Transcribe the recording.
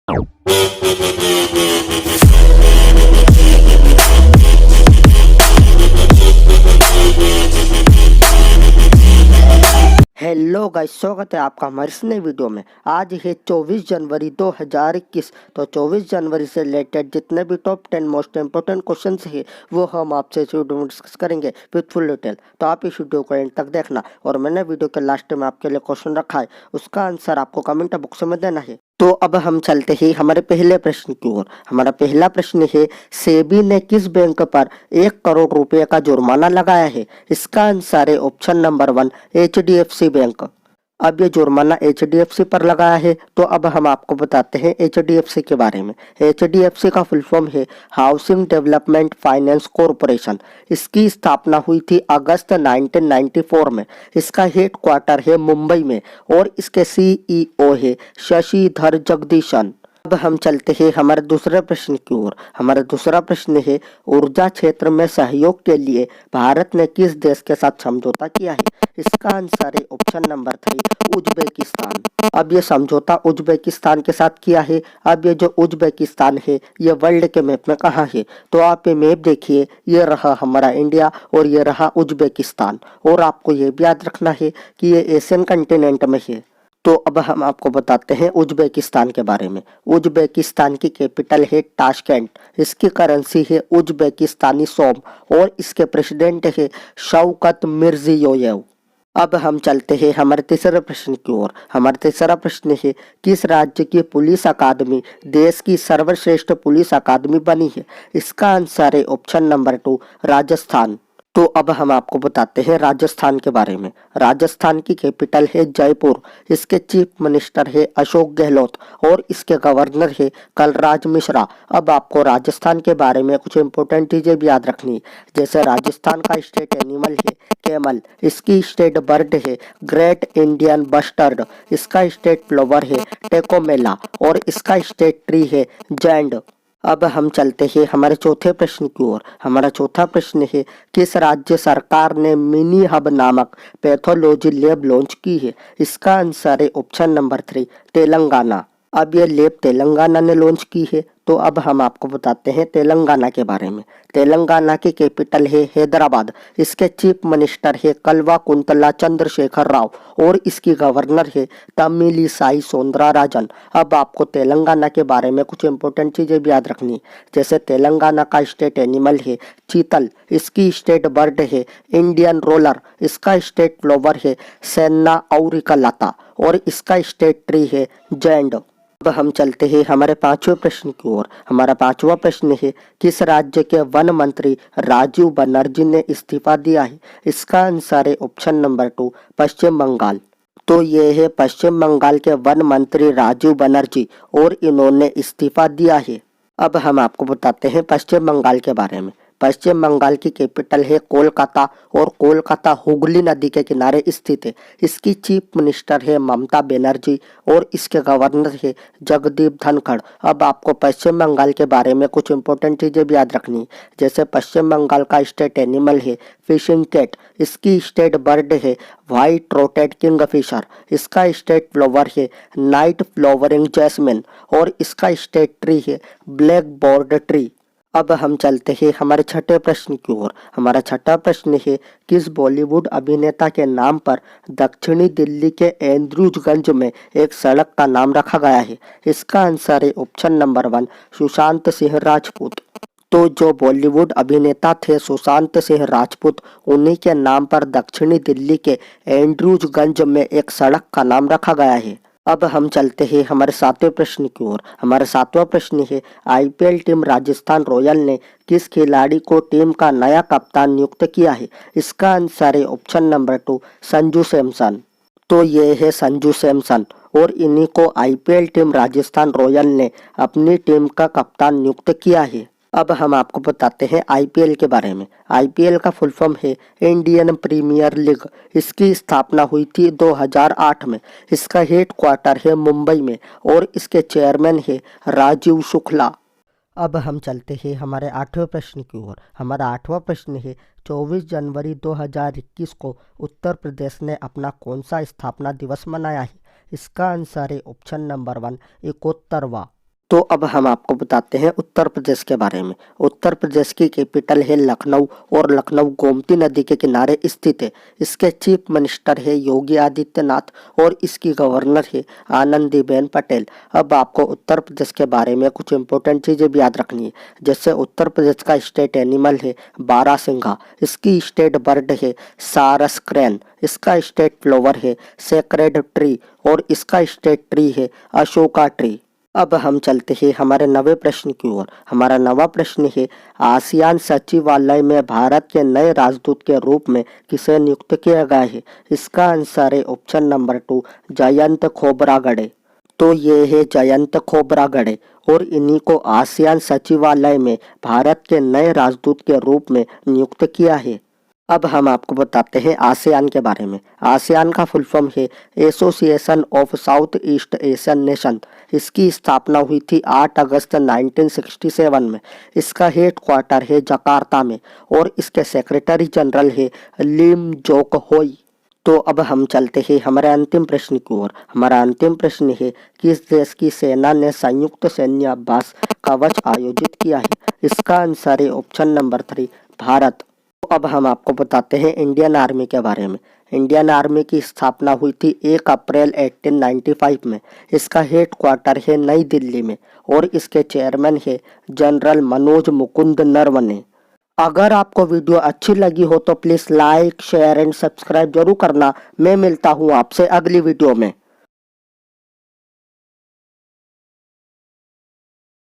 Hello guys, स्वागत है आपका हमारे इस नई वीडियो में। आज है 24 जनवरी 2021। तो 24 जनवरी से रिलेटेड जितने भी टॉप 10 मोस्ट इंपोर्टेंट क्वेश्चंस है वो हम आपसे इस वीडियो में डिस्कस करेंगे विद फुल डिटेल। तो आप इस वीडियो को एंड तक देखना और मैंने वीडियो के लास्ट में आपके लिए क्वेश्चन रखा है, उसका आंसर आपको कमेंट बॉक्स में देना है। तो अब हम चलते हैं हमारे पहले प्रश्न की ओर। हमारा पहला प्रश्न है, सेबी ने किस बैंक पर 1 करोड़ रुपए का जुर्माना लगाया है? इसका आंसर है ऑप्शन नंबर 1 HDFC बैंक। अब ये जुर्माना HDFC पर लगाया है। तो अब हम आपको बताते हैं HDFC के बारे में। HDFC का फुल फॉर्म है हाउसिंग डेवलपमेंट फाइनेंस कॉरपोरेशन। इसकी स्थापना हुई थी अगस्त 1994 में। इसका हेड क्वार्टर है मुंबई में और इसके CEO है शशिधर जगदीशन। अब हम चलते हैं हमारे दूसरे प्रश्न की ओर। हमारा दूसरा प्रश्न है, ऊर्जा क्षेत्र में सहयोग के लिए भारत ने किस देश के साथ समझौता किया है? इसका आंसर है ऑप्शन नंबर 3 उज्बेकिस्तान। अब ये समझौता उज्बेकिस्तान के साथ किया है। अब ये जो उज्बेकिस्तान है ये वर्ल्ड के मैप में कहाँ है? तो आप ये मैप देखिए, ये रहा हमारा इंडिया और ये रहा उज्बेकिस्तान। और आपको ये भी याद रखना है कि ये एशियन कंटिनेंट में है। तो अब हम आपको बताते हैं उज्बेकिस्तान के बारे में। उज्बेकिस्तान की कैपिटल है ताशकेंट। इसकी करेंसी है उज्बेकिस्तानी सोम और इसके प्रेसिडेंट है शौकत मिर्जियोयेव। अब हम चलते हैं हमारे तीसरे प्रश्न की ओर। हमारा तीसरा प्रश्न है, किस राज्य की पुलिस अकादमी देश की सर्वश्रेष्ठ पुलिस अकादमी बनी है? इसका आंसर है ऑप्शन नंबर 2 राजस्थान। तो अब हम आपको बताते हैं राजस्थान के बारे में। राजस्थान की कैपिटल है जयपुर। इसके चीफ मिनिस्टर है अशोक गहलोत और इसके गवर्नर है कलराज मिश्रा। अब आपको राजस्थान के बारे में कुछ इंपॉर्टेंट चीजें भी याद रखनी है, जैसे राजस्थान का स्टेट एनिमल है कैमल। इसकी स्टेट बर्ड है ग्रेट इंडियन बस्टर्ड। इसका स्टेट फ्लावर है टेकोमेला और इसका स्टेट ट्री है जैंड। अब हम चलते हैं हमारे चौथे प्रश्न की ओर। हमारा चौथा प्रश्न है, किस राज्य सरकार ने मिनी हब नामक पैथोलॉजी लैब लॉन्च की है? इसका आंसर है ऑप्शन नंबर 3 तेलंगाना। अब ये लैब तेलंगाना ने लॉन्च की है। तो अब हम आपको बताते हैं तेलंगाना के बारे में। तेलंगाना की कैपिटल है हैदराबाद। इसके चीफ मिनिस्टर है कल्वा कुंतला चंद्रशेखर राव और इसकी गवर्नर है तमिलिसाई सौंदरराजन। अब आपको तेलंगाना के बारे में कुछ इंपॉर्टेंट चीजें भी याद रखनी, जैसे तेलंगाना का स्टेट एनिमल है चीतल। इसकी स्टेट बर्ड है इंडियन रोलर। इसका स्टेट फ्लावर है सेन्ना औरिकलता और इसका स्टेट ट्री है जैंड। अब हम चलते हैं हमारे पांचवें प्रश्न की ओर। हमारा पांचवा प्रश्न है, किस राज्य के वन मंत्री राजीव बनर्जी ने इस्तीफा दिया है? इसका आंसर है ऑप्शन नंबर 2 पश्चिम बंगाल। तो ये है पश्चिम बंगाल के वन मंत्री राजीव बनर्जी और इन्होंने इस्तीफा दिया है। अब हम आपको बताते हैं पश्चिम बंगाल के बारे में। पश्चिम बंगाल की कैपिटल है कोलकाता और कोलकाता हुगली नदी के किनारे स्थित है। इसकी चीफ मिनिस्टर है ममता बनर्जी और इसके गवर्नर है जगदीप धनखड़। अब आपको पश्चिम बंगाल के बारे में कुछ इंपॉर्टेंट चीजें भी याद रखनी, जैसे पश्चिम बंगाल का स्टेट एनिमल है फिशिंग कैट। इसकी स्टेट बर्ड है व्हाइट थ्रोटेड किंगफिशर। इसका स्टेट फ्लावर है नाइट फ्लावरिंग जैस्मिन और इसका स्टेट ट्री है ब्लैक बोर्ड ट्री। अब हम चलते हैं हमारे छठे प्रश्न की ओर। हमारा छठा प्रश्न है, किस बॉलीवुड अभिनेता के नाम पर दक्षिणी दिल्ली के एंड्रूजगंज में एक सड़क का नाम रखा गया है? इसका आंसर है ऑप्शन नंबर 1 सुशांत सिंह राजपूत। तो जो बॉलीवुड अभिनेता थे सुशांत सिंह राजपूत, उन्हीं के नाम पर दक्षिणी दिल्ली के एंड्रूजगंज में एक सड़क का नाम रखा गया है। अब हम चलते हैं हमारे सातवें प्रश्न की ओर। हमारा सातवां प्रश्न है, IPL टीम राजस्थान रॉयल ने किस खिलाड़ी को टीम का नया कप्तान नियुक्त किया है? इसका आंसर है ऑप्शन नंबर 2 संजू सैमसन। तो ये है संजू सैमसन और इन्हीं को IPL टीम राजस्थान रॉयल ने अपनी टीम का कप्तान नियुक्त किया है। अब हम आपको बताते हैं IPL के बारे में। IPL का फुल फॉर्म है इंडियन प्रीमियर लीग। इसकी स्थापना हुई थी 2008 में। इसका हेड क्वार्टर है मुंबई में और इसके चेयरमैन है राजीव शुक्ला। अब हम चलते हैं हमारे आठवें प्रश्न की ओर। हमारा आठवां प्रश्न है, 24 जनवरी 2021 को उत्तर प्रदेश ने अपना कौन सा स्थापना दिवस मनाया है? इसका आंसर है ऑप्शन नंबर 1 71वां। तो अब हम आपको बताते हैं उत्तर प्रदेश के बारे में। उत्तर प्रदेश की कैपिटल है लखनऊ और लखनऊ गोमती नदी के किनारे स्थित है। इसके चीफ मिनिस्टर है योगी आदित्यनाथ और इसकी गवर्नर है आनंदीबेन पटेल। अब आपको उत्तर प्रदेश के बारे में कुछ इंपॉर्टेंट चीज़ें भी याद रखनी है। जैसे उत्तर प्रदेश का स्टेट एनिमल है बारहसिंघा, इसकी स्टेट बर्ड है सारस क्रेन, इसका स्टेट फ्लावर है सेक्रेड ट्री और इसका स्टेट ट्री है अशोका ट्री। अब हम चलते हैं हमारे नवे प्रश्न की ओर। हमारा नवा प्रश्न है आसियान सचिवालय में भारत के नए राजदूत के रूप में किसे नियुक्त किया गया है। इसका आंसर है ऑप्शन नंबर 2 जयंत खोबरागड़े। तो ये है जयंत खोबरागड़े और इन्हीं को आसियान सचिवालय में भारत के नए राजदूत के रूप में नियुक्त किया है। अब हम आपको बताते हैं आसियान के बारे में। आसियान का फुल फॉर्म है association of south east Asian nation. इसकी स्थापना हुई थी 8 अगस्त 1967 में। इसका हेड क्वार्टर है जकार्ता में और इसके सेक्रेटरी जनरल है लिम जोक होई। तो अब हम चलते हैं हमारे अंतिम प्रश्न की ओर। हमारा अंतिम प्रश्न है किस देश की सेना ने संयुक्त सैन्य अभ्यास कवच आयोजित किया है। इसका आंसर है ऑप्शन नंबर 3 भारत। अब हम आपको बताते हैं इंडियन आर्मी के बारे में। इंडियन आर्मी की स्थापना हुई थी 1 अप्रैल 1895 में। इसका हेड क्वार्टर है नई दिल्ली में और इसके चेयरमैन है जनरल मनोज मुकुंद नरवणे। अगर आपको वीडियो अच्छी लगी हो तो please like share and subscribe जरूर करना। मैं मिलता हूँ आपसे अगली वीडियो में।